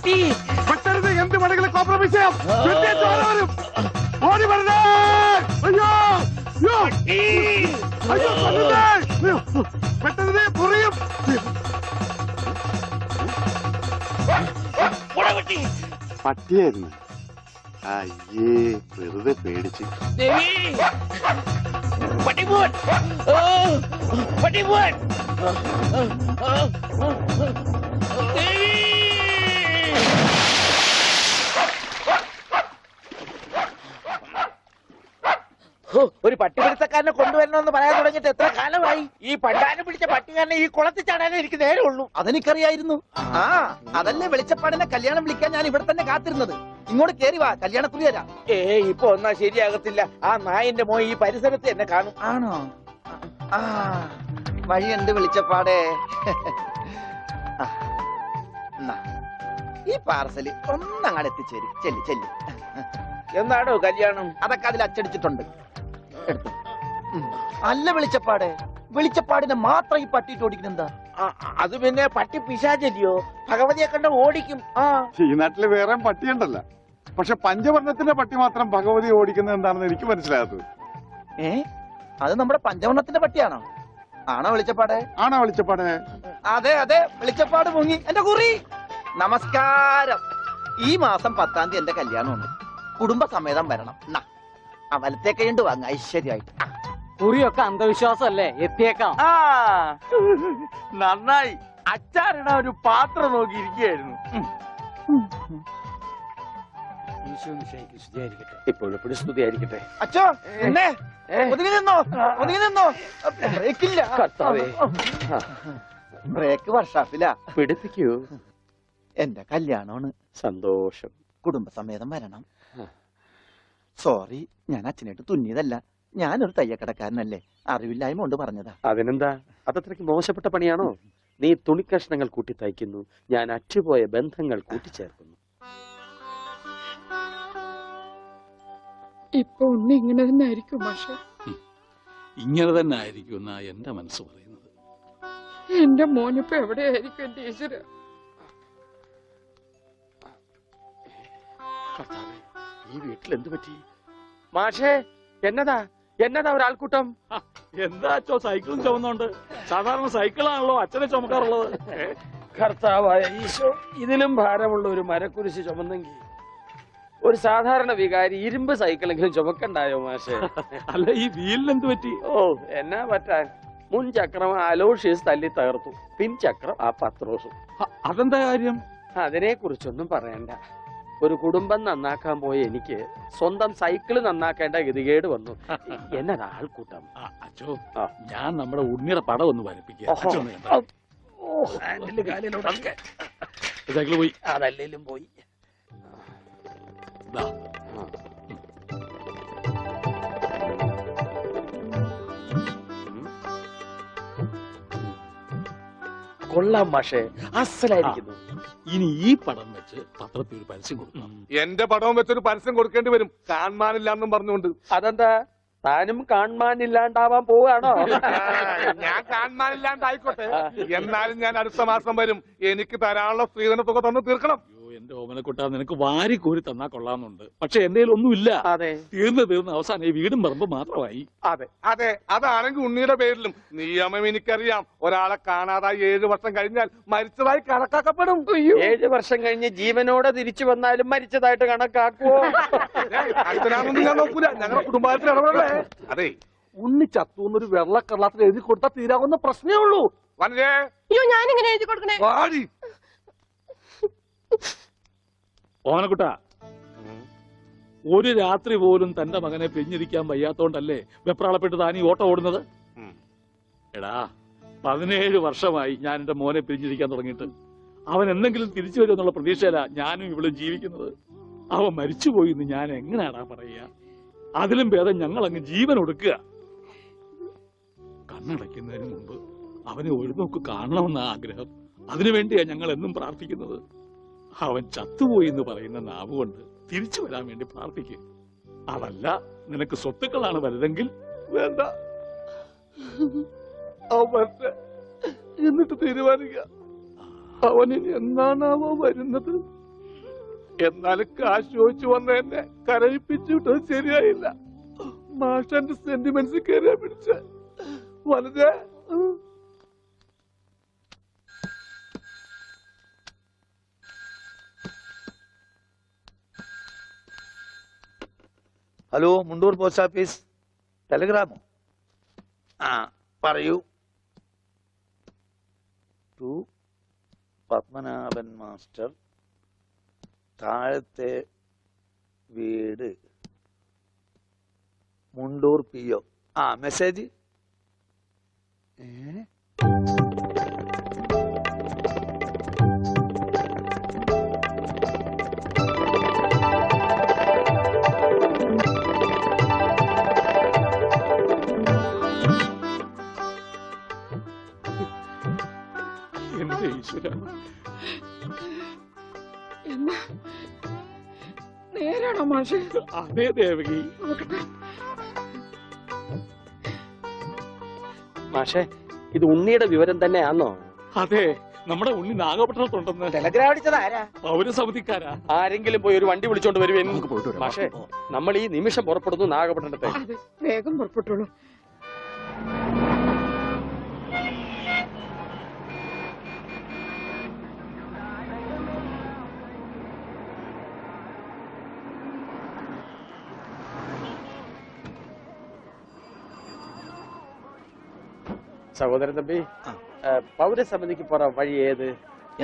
പട്ടി പെട്ടെന്ന് എന്ത് വേണമെങ്കിലും കോംപ്രമൈസ് ചെയ്യാം. വരും, ഓടി വരണേ. അയ്യോ അയ്യോ അയ്യോ, പെട്ടെന്ന് പുറിയും. പട്ടിയായിരുന്നു. അയ്യേ, വെറുതെ പേടിച്ച്. ഒരു പട്ടിപിടുത്തക്കാരനെ കൊണ്ടുവരണമെന്ന് പറയാൻ തുടങ്ങിയിട്ട് എത്ര കാലമായി? ഈ പണ്ടാരം പിടിച്ച പട്ടിക്കാരനെ ഈ കുളത്തിൽ ചാടാനേ എനിക്ക് നേരമുള്ളൂ. അതെനിക്കറിയായിരുന്നു. ആ, അതല്ലേ വെളിച്ചപ്പാടിനെ കല്യാണം വിളിക്കാൻ ഞാൻ ഇവിടെ തന്നെ കാത്തിരുന്നത്. ഇങ്ങോട്ട് കേറി വാ, കല്യാണക്കുറി തരാം. ഇപ്പൊ ഒന്നാ ശരിയാകത്തില്ല. ആ നായന്റെ മോൻ ഈ പരിസരത്ത് എന്നെ കാണും. ആണോ? ആ, വഴിയുണ്ട് വെളിച്ചപ്പാടേ. ഈ പാർസല് ഒന്നങ്ങാട് എത്തിച്ചേരും. ചെല്ലി ചെല്ലി. എന്നാണോ കല്യാണം? അതൊക്കെ അതിൽ അച്ചടിച്ചിട്ടുണ്ട്. എടുത്തു. അല്ല വെളിച്ചപ്പാടെ, വെളിച്ചപ്പാടിനെ മാത്രം ഈ പട്ടിയിട്ട് ഓടിക്കുന്നെന്താ? അത് പിന്നെ പട്ടി പിശാചല്ലിയോ? ഭഗവതിയെ കണ്ട ഓടിക്കും. ഈ നാട്ടില് വേറെ പട്ടിയുണ്ടല്ല. പക്ഷെ പഞ്ചവർണ്ണത്തിന്റെ പട്ടി മാത്രം ഭഗവതി ഓടിക്കുന്നത് എന്താണെന്ന് എനിക്ക് മനസ്സിലാകാത്തത്. അത് നമ്മുടെ പഞ്ചവർണ്ണത്തിന്റെ പട്ടിയാണോ? ആണോ വെളിച്ചപ്പാടെ? ആണോ വെളിച്ചപ്പാടെ? അതെ അതെ, വെളിച്ചപ്പാട് മുങ്ങി. എന്റെ കുറി നമസ്കാരം. ഈ മാസം 10-ാം തീയതി എന്റെ കല്യാണമുണ്ട്. കുടുംബസമേതം വരണം. വലത്തെ കൈണ്ട് വാങ്ങ ഐശ്വര്യമായിട്ട്. കുറിയൊക്കെ അന്ധവിശ്വാസമല്ലേ? എത്തിയേക്കാം. നന്നായി. അച്ചാറിടാ ഒരു പാത്രം നോക്കിയിരിക്കുകയായിരുന്നു. ഇപ്പോഴെപ്പോഴും സ്തുതിയായിരിക്കട്ടെ. അച്ഛോ, എന്നെ ഒതുങ്ങി നിന്നോ, ഒതുങ്ങി നിന്നോ. ബ്രേക്കില്ല. ബ്രേക്ക് വർഷാപ്പില്ല. പിടിപ്പിക്കൂ. എന്റെ കല്യാണമാണ്. സന്തോഷം. കുടുംബസമേതം വരണം. സോറി, ഞാൻ അച്ഛനായിട്ട് തുന്നിയതല്ല. ഞാനൊരു തയ്യക്കടക്കാരനല്ലേ, അറിവില്ലായ്മ കൊണ്ട് പറഞ്ഞതാ. അതിനെന്താ? അതത്രയ്ക്ക് മോശപ്പെട്ട പണിയാണോ? നീ തുണിക്കഷ്ണങ്ങൾ കൂട്ടി തയ്ക്കുന്നു, ഞാൻ അറ്റുപോയ ബന്ധങ്ങൾ കൂട്ടിച്ചേർക്കുന്നു. ഇപ്പൊ ഒന്ന് ഇങ്ങനെ തന്നെ ആയിരിക്കും മാഷെ. ഇങ്ങനെ തന്നെ ആയിരിക്കും എന്നാ എന്റെ മനസ്സ് പറയുന്നത്. എന്റെ മോനിപ്പോ എവിടെയായിരിക്കും എന്റെ ഈശ്വര? ഈ വീട്ടിൽ എന്ത് പറ്റി? മാഷേ, എന്നതാ എന്നതാ ഒരാൾക്കൂട്ടം? എന്താ അച്ഛോ, സൈക്കിളും ചുമന്നുണ്ട്. സാധാരണ സൈക്കിളാണല്ലോ അച്ഛനെ ചുമക്കാറുള്ളത്. കർത്താവായ ഈശോ, ഇതിലും ഭാരമുള്ള ഒരു മരക്കുരിശ് ചുമന്നെങ്കിൽ ഒരു സാധാരണ വികാരി ഇരുമ്പ് സൈക്കിളെങ്കിലും ചുമക്കണ്ടായോ മാഷേ? അല്ല, ഈ വീലിന് എന്ത് പറ്റി? ഓ, എന്നാ പറ്റാൻ? മുൻ ചക്രം അലോഷ്യസ് തല്ലി തകർത്തു, പിൻചക്രം ആ പത്രോസും. അതെന്താ കാര്യം? അതിനെ കുറിച്ചൊന്നും പറയണ്ട. ഒരു കുടുംബം നന്നാക്കാൻ പോയ എനിക്ക് സ്വന്തം സൈക്കിള് നന്നാക്കേണ്ട ഗതികേട് വന്നു. എന്നതാ ആൾക്കൂട്ടം? അച്ഛോ, ഞാൻ നമ്മുടെ ഉണ്ണിയുടെ പടം ഒന്ന് വരപ്പിക്കുക. സൈക്കിള് പോയി. അതല്ലേലും പോയി. കൊള്ളാം മാഷേ, അസലായിരിക്കുന്നു. ഇനി ഈ പടം വെച്ച് പത്രത്തിൽ ഒരു പരസ്യം കൊടുക്കണം. എന്റെ പടവും വെച്ചൊരു പരസ്യം കൊടുക്കേണ്ടി വരും, കാണാനില്ലാന്നും പറഞ്ഞുകൊണ്ട്. അതെന്താ? താനും കാണാനില്ലാണ്ടാവാൻ പോവാണോ? ഞാൻ കാണാനില്ലാണ്ടായിക്കോട്ടെ, എന്നാലും ഞാൻ അടുത്ത മാസം വരും. എനിക്ക് തരാനുള്ള സ്ത്രീധന തുക തന്നു തീർക്കണം. എന്റെ ഓമനക്കുട്ട, നിനക്ക് വാരി കോരി തന്നാ കൊള്ളാമെന്നുണ്ട്. പക്ഷെ എന്റെ ഒന്നുമില്ല. അതെ, തീർന്ന് അവസാനം ഈ വീടും പറമ്പ് മാത്രമായി. അതെ അതെ, അതാണെങ്കിൽ ഉണ്ണിയുടെ പേരിലും നിയമം എനിക്കറിയാം. ഒരാളെ കാണാതായി 7 വർഷം കഴിഞ്ഞാൽ മരിച്ചതായി കണക്കാക്കപ്പെടും. 7 വർഷം കഴിഞ്ഞ് ജീവനോടെ തിരിച്ചു വന്നാലും മരിച്ചതായിട്ട് കണക്കാക്കുവോ? അടുത്തനാണെന്ന് ഞാൻ നോക്കൂല, ഞങ്ങളുടെ കുടുംബത്തിൽ ഇടപെടലേ. അതെ, ഉണ്ണി ചത്തുന്നൊരു വെള്ളക്കള്ളത്തിൽ എഴുതി കൊടുത്താൽ തീരാവുന്ന പ്രശ്നമേ ഉള്ളൂ. വനജേ, ഞാനിങ്ങനെ എഴുതി കൊടുക്കണേ? വാടി. ഓമനക്കുട്ട, ഒരു രാത്രി പോലും തന്റെ മകനെ പിരിഞ്ഞിരിക്കാൻ വയ്യാത്തോണ്ടല്ലേ വെപ്രാളപ്പെട്ട് താനീ ഓട്ടം ഓടുന്നത്? എടാ, 17 വർഷമായി ഞാൻ എന്റെ മോനെ പിരിഞ്ഞിരിക്കാൻ തുടങ്ങിയിട്ട്. അവൻ എന്തെങ്കിലും തിരിച്ചു വരുമെന്നുള്ള പ്രതീക്ഷയില ഞാനും ഇവളും ജീവിക്കുന്നത്. അവൻ മരിച്ചുപോയി എന്ന് ഞാൻ എങ്ങനെയാടാ പറയുക? അതിലും ഭേദം ഞങ്ങൾ അങ്ങ് ജീവൻ ഒടുക്കുക. കണ്ണടയ്ക്കുന്നതിന് മുമ്പ് അവനെ ഒരു നോക്ക് കാണണമെന്ന ആഗ്രഹം. അതിനുവേണ്ടിയാ ഞങ്ങൾ എന്നും പ്രാർത്ഥിക്കുന്നത്. അവൻ ചത്തുപോയി എന്ന് പറയുന്ന നാവുകൊണ്ട് തിരിച്ചു വരാൻ വേണ്ടി പ്രാർത്ഥിക്കും. അതല്ല നിനക്ക് സ്വത്തുക്കളാണ് വലുതെങ്കിൽ വേണ്ട, എന്നിട്ട് തീരുമാനിക്കുക. അവനിനി എന്നാണാവോ വരുന്നത്? എന്നാലും കാശ് ചോദിച്ചു വന്ന എന്നെ കരയിപ്പിച്ചു വിട്ടത് ശരിയായില്ല. മാഷന്റെ സെന്റിമെന്റ്സ് കയറിയാ പിടിച്ച വളരെ. Hello, Mundur post office. ടെലിഗ്രാമോ? ആ പറയൂ. ടു പത്മനാഭൻ മാസ്റ്റർ, താഴത്തെ വീട്, മുണ്ടൂർ PO. ആ മെസ്സേജ്. എന്റെ ഈശ്വര, എന്നാ നേരാണോ മാഷെ? അതേ ദേവകി. നോക്കട്ടെ. മാഷെ, ഇത് ഉണ്ണിയുടെ വിവരം തന്നെയാണോ? അതെ, നമ്മുടെ ഉണ്ണി നാഗപട്ടണത്തുണ്ടെന്ന്. ടെലഗ്രാം അടിച്ചത് ആരാ? പൗരസമിതിക്കാരാ. ആരെങ്കിലും പോയി ഒരു വണ്ടി വിളിച്ചോണ്ട് വരുവേൻ. മാഷെ, നമ്മൾ ഈ നിമിഷം പുറപ്പെടുന്നു നാഗപട്ടണത്തെ. അതെ, വേഗം പുറപ്പെട്ടോളൂ. സഹോദരൻ തമ്പി, പൗരസമിതിക്ക് പോറ വഴി ഏത്?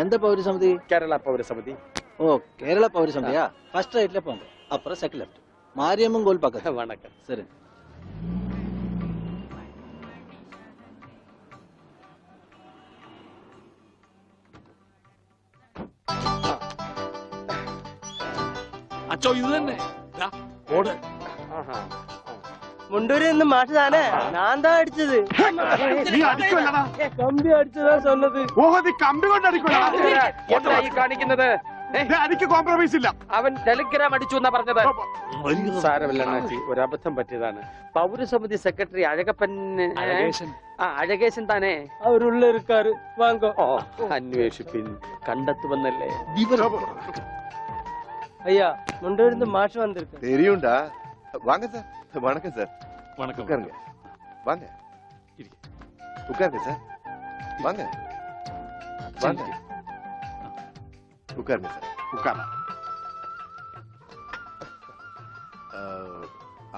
எந்த பௌரி சமிதி? കേരള പൗരസമിതി. ஓ, கேரளா பௌரி சமிதியா? ஃபர்ஸ்ட் ரைட்ல போங்க, அப்புறம் செகண்ட் லெஃப்ட், மாரியம்மன் கோயில் பக்கத்துல. வணக்கம். சரி. അച്ചോ, ഇത് തന്നെ. ദാ, ഓട്. മുണ്ടൂരിൽ നിന്ന് മാഷ് താനേ? ഞാൻ താ അടിച്ചത്. നീ അടിക്കുമല്ലടാ. കമ്പി അടിച്ചതാ சொன்னது. ഓഹോ, നീ കമ്പി കൊണ്ട് അടിക്കുമല്ലടാ. എന്താ ഈ കാണിക്കുന്നത്? അടിക്ക് കോംപ്രമൈസ് ഇല്ല. അവൻ ടെലിഗ്രാം അടിച്ചു എന്നാ പറഞ്ഞത്. സാരമില്ല അണ്ണാച്ചി, ഒരു അബദ്ധം പറ്റിയതാണ്. പൗരസമിതി സെക്രട്ടറി അഴകപ്പൻ, അഴകേശൻ താനേ? അവരുള്ള ഇരുക്കാറ്, വാങ്ങോ. ഓ, അന്വേഷിപ്പിൻ, കണ്ടെത്തുമെന്നല്ലേ. ஐயா, முண்டூரில் இருந்து மாஷ் வந்திருக்கு. தெரியும்டா. வாங்க சார். வணக்கம் சார். வணக்கம். உட்காருங்க. வாங்க. உட்காருங்க சார். வாங்க. வாங்க. உட்காருங்க சார். உட்கார.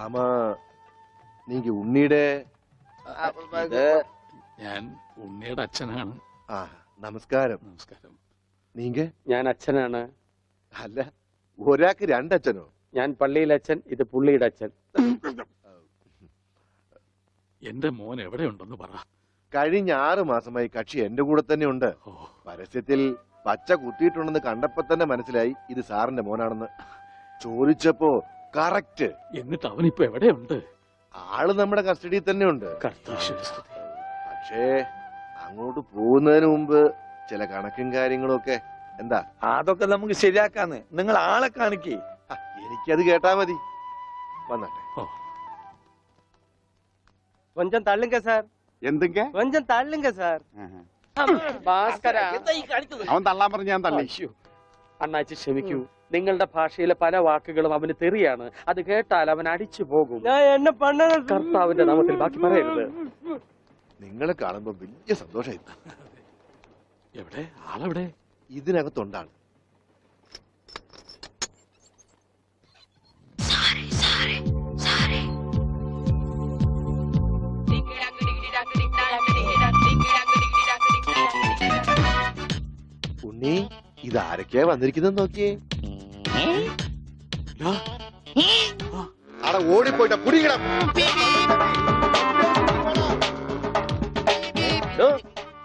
ஆமா, நீங்க ഉണ്ണിയുടെ ഞാൻ ഉണ്ണിയുടെ അച്ഛനാണ്. നമസ്കാരം. നമസ്കാരം. നീങ്ക? ഞാൻ അച്ഛനാണ്. അല്ല, ഒരാൾക്ക് രണ്ടച്ഛനോ? ഞാൻ പള്ളിയിലെ അച്ഛൻ, ഇത് പുള്ളിയുടെ അച്ഛൻ. എന്റെ മോൻ എവിടെയുണ്ടെന്ന് പറ. കഴിഞ്ഞ 6 മാസമായി കക്ഷി എന്റെ കൂടെ തന്നെ ഉണ്ട്. പരസ്യത്തിൽ പച്ച കുത്തിയിട്ടുണ്ടെന്ന് കണ്ടപ്പോ തന്നെ മനസ്സിലായി ഇത് സാറിന്റെ മോനാണെന്ന്. ചോദിച്ചപ്പോ കറക്റ്റ്. എന്നിട്ട് അവനിപ്പോ എവിടെയുണ്ട്? ആള് നമ്മുടെ കസ്റ്റഡിയിൽ തന്നെ ഉണ്ട്. കർത്താശ്വസ്തുതി. പക്ഷേ അങ്ങോട്ട് പോകുന്നതിന് മുമ്പ് ചില കണക്കും കാര്യങ്ങളും ഒക്കെ. എന്താ? അതൊക്കെ നമുക്ക് ശരിയാക്കാന്ന്. നിങ്ങൾ ആളെ കാണിക്കേ. എനിക്കത് കേട്ടാ മതി. വന്നട്ടെ. கொஞ்சம் தள்ளுங்க சார். എന്തൊക്കെ? கொஞ்சம் தள்ளுங்க சார். ഭാസ്കര, എന്താ ഈ കാണിക്കുന്നത്? അവൻ തള്ളാൻ പറഞ്ഞ ഞാൻ തള്ളി. അയ്യോ, അണ്ണാച്ചി ക്ഷമിക്കൂ. നിങ്ങളുടെ ഭാഷയിലെ പല വാക്കുകളും അവന് തെറിയാണ്. അത് കേട്ടാൽ അവൻ അടിച്ചു പോകും. நான் என்ன பண்ண? കർത്താവിന്റെ നാമത്തിൽ ബാക്കി പറയരുത്. നിങ്ങളെ കാണുമ്പോ വലിയ സന്തോഷമായി. എവിടെ ആളെവിടെ? ഇതിനകത്തുണ്ടാണ്. ഉണ്ണി, ഇതാരൊക്കെയാ വന്നിരിക്കുന്നത് നോക്കിയേ. അവിടെ ഓടിപ്പോയിട്ട കുടിക്കണം.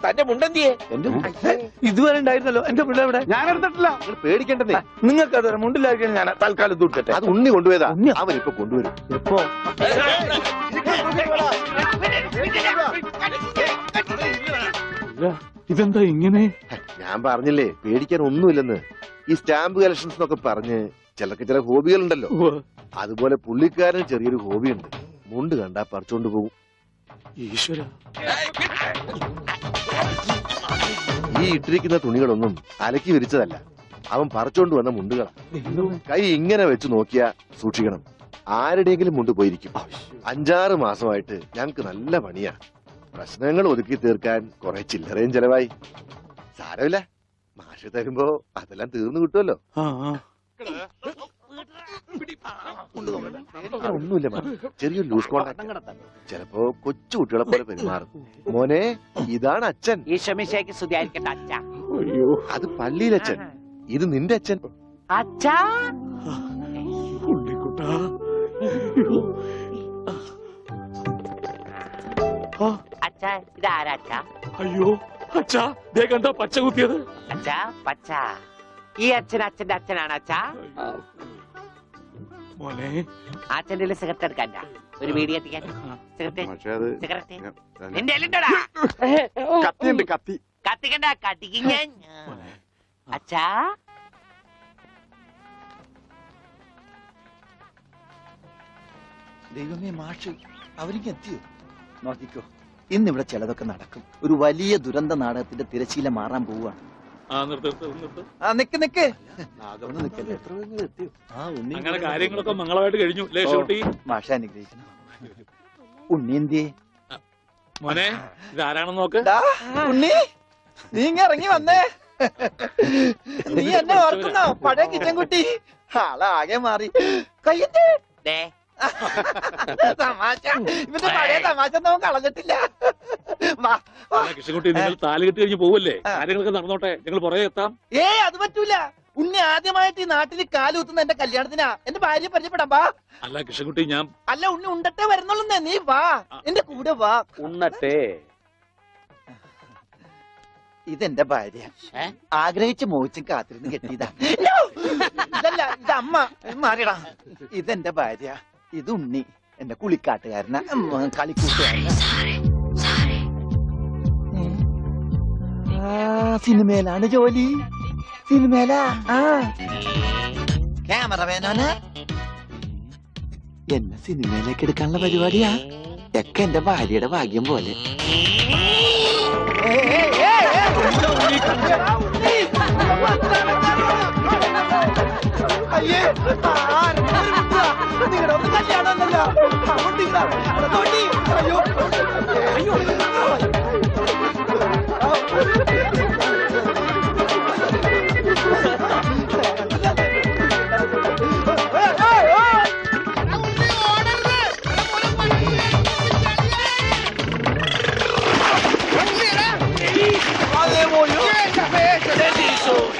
തന്റെ മുണ്ടെന്തിയെ? ഇതുവരെ ഉണ്ടായിരുന്നല്ലോ എന്റെ പിള്ളേ ഇവിടെ. ഞാൻ എടുത്തിട്ടില്ല. നിങ്ങൾ പേടിക്കണ്ടെന്നേ. നിങ്ങൾക്ക് അത് മുണ്ടിലായിരിക്കും. ഞാൻ തൽക്കാലം തൂക്കട്ടെ. അത് ഉണ്ണി കൊണ്ടുപോയതാ. അവനിപ്പൊ കൊണ്ടുവരും. എപ്പോ? ഇതെന്താ ഇങ്ങനെ? ഞാൻ പറഞ്ഞില്ലേ പേടിക്കാൻ ഒന്നുമില്ലെന്ന്. ഈ സ്റ്റാമ്പ് കളക്ഷൻസ് എന്നൊക്കെ പറഞ്ഞ് ചിലർക്ക് ചില ഹോബികളുണ്ടല്ലോ. അതുപോലെ പുള്ളിക്കാരന് ചെറിയൊരു ഹോബിയുണ്ട്. മുണ്ട് കണ്ടാ പറിച്ചോണ്ട് പോകും. ഈശ്വര, ഈ ഇട്ടിരിക്കുന്ന തുണികളൊന്നും അലക്കി വിരിച്ചതല്ല. അവൻ പറിച്ചോണ്ട് വന്ന മുണ്ടുകളാ. കൈ ഇങ്ങനെ വെച്ച് നോക്കിയാ സൂക്ഷിക്കണം, ആരുടെയെങ്കിലും മുണ്ട് പോയിരിക്കും. 5-6 മാസമായിട്ട് ഞങ്ങക്ക് നല്ല പണിയാ. പ്രശ്നങ്ങൾ ഒതുക്കി തീർക്കാൻ കുറെ ചില്ലറയും ചെലവായി. സാരമില്ല, മാഷ് തരുമ്പോ അതെല്ലാം തീർന്നു കിട്ടുമല്ലോ. ഒന്നുമില്ല മാം, ചെറിയൊരു ലൂസ് കോണ്ടാക്ട്. ചിലപ്പോ കൊച്ചു കുട്ടികളെ പോലെ പെരുമാറും. മോനെ, ഇതാണ് അച്ഛൻ. ഈശോമിശിഹായ്ക്ക് സ്തുതിയായിരിക്കട്ടെ അച്ഛാ. അത് പള്ളിയിലച്ഛൻ, ഇത് നിന്റെ അച്ഛൻ. അച്ഛാ ഉണ്ണിക്കുട്ടാ. അച്ഛാ, ഇതാരാ അച്ഛാ? അയ്യോ അച്ഛാ, ദേ കണ്ട പച്ച കുത്തിയത്. അച്ഛാ പച്ച, ഈ അച്ഛൻ അച്ഛന്റെ അച്ഛനാണ് അച്ഛാ. മോനെ, അച്ഛന്റെ സിഗരറ്റ് എടുക്കാൻ ഒരു വീടി കത്തിക്കാൻ. സിഗരറ്റ് നിന്റെ എല്ലുണ്ടോടാ? കത്തിയുണ്ട്, കത്തി. കത്തിക്കണ്ട, കത്തിക്കും ഞാൻ. അച്ഛാ ദൈവമേ, മാഷ് അവർക്ക് എത്തിയോ? നോക്കിക്കോ, ഇന്നിവിടെ ചിലതൊക്കെ നടക്കും. ഒരു വലിയ ദുരന്ത നാടകത്തിന്റെ തിരശീല മാറാൻ പോവുകയാണ്. നിക്ക് നിക്ക്, ഒന്ന് നിക്കല്ലേ. അങ്ങനെ കാര്യങ്ങളൊക്കെ മംഗളമായിട്ട് കഴിഞ്ഞു. മാഷ അനുഗ്രഹിക്കണം. ഉണ്ണി എന്തിയേ? മോനെ, ഇതാരാണെന്ന് നോക്ക്. ഉണ്ണി, നീ ഇങ്ങ ഇറങ്ങി വന്നേ. നീ എന്നെ ഓർക്കുന്നോ? പഴയ കിച്ചൻ കുട്ടി ആളാകെ മാറി. കയ്യത്തെ തമാശ, ഇവന്റെ പഴയ തമാശ ഒന്നും കളഞ്ഞിട്ടില്ല. കൃഷ്ണൻകുട്ടി, നിങ്ങൾ താലി കെട്ടി കഴിഞ്ഞ് പോവല്ലേ? കാര്യങ്ങളൊക്കെ നടന്നോട്ടെ, ഞങ്ങൾ പുറകെ എത്താം. അത് പറ്റൂല. ഉണ്ണി ആദ്യമായിട്ട് ഈ നാട്ടിൽ കാലുകുത്തുന്ന എന്റെ കല്യാണത്തിനാ. എന്റെ ഭാര്യ പരിചയപ്പെടാം, വാ. അല്ല കൃഷ്ണൻകുട്ടി, ഞാൻ അല്ല ഉണ്ണി ഉണ്ടട്ടെ വരുന്നുള്ളൂ. നീ വാ, എന്റെ കൂടെ വാ. ഉണ്ണട്ടെ. ഇതെന്റെ ഭാര്യ, ആഗ്രഹിച്ച് മോഹിച്ചും കാത്തിരുന്ന് കെട്ടിയതാ. ഇതല്ല, ഇത് അമ്മ. മാറിയടാ. ഇതെന്റെ ഭാര്യ, ഇത് ഉണ്ണി, എന്റെ കുളിക്കാട്ടുകാരനാ, കളിക്കൂട്ടുകാരനാ. സിനിമയിലാണ് ജോലി. സിനിമയിലാ. ക്യാമറമാനാണ്. എന്നെ സിനിമയിലേക്ക് എടുക്കാനുള്ള പരിപാടിയാ. ഒക്കെ എന്റെ ഭാര്യയുടെ ഭാഗ്യം പോലെ. അയ്യേ, നിങ്ങളുടെ ഒന്നും കല്യാണമല്ലോ. അയ്യോ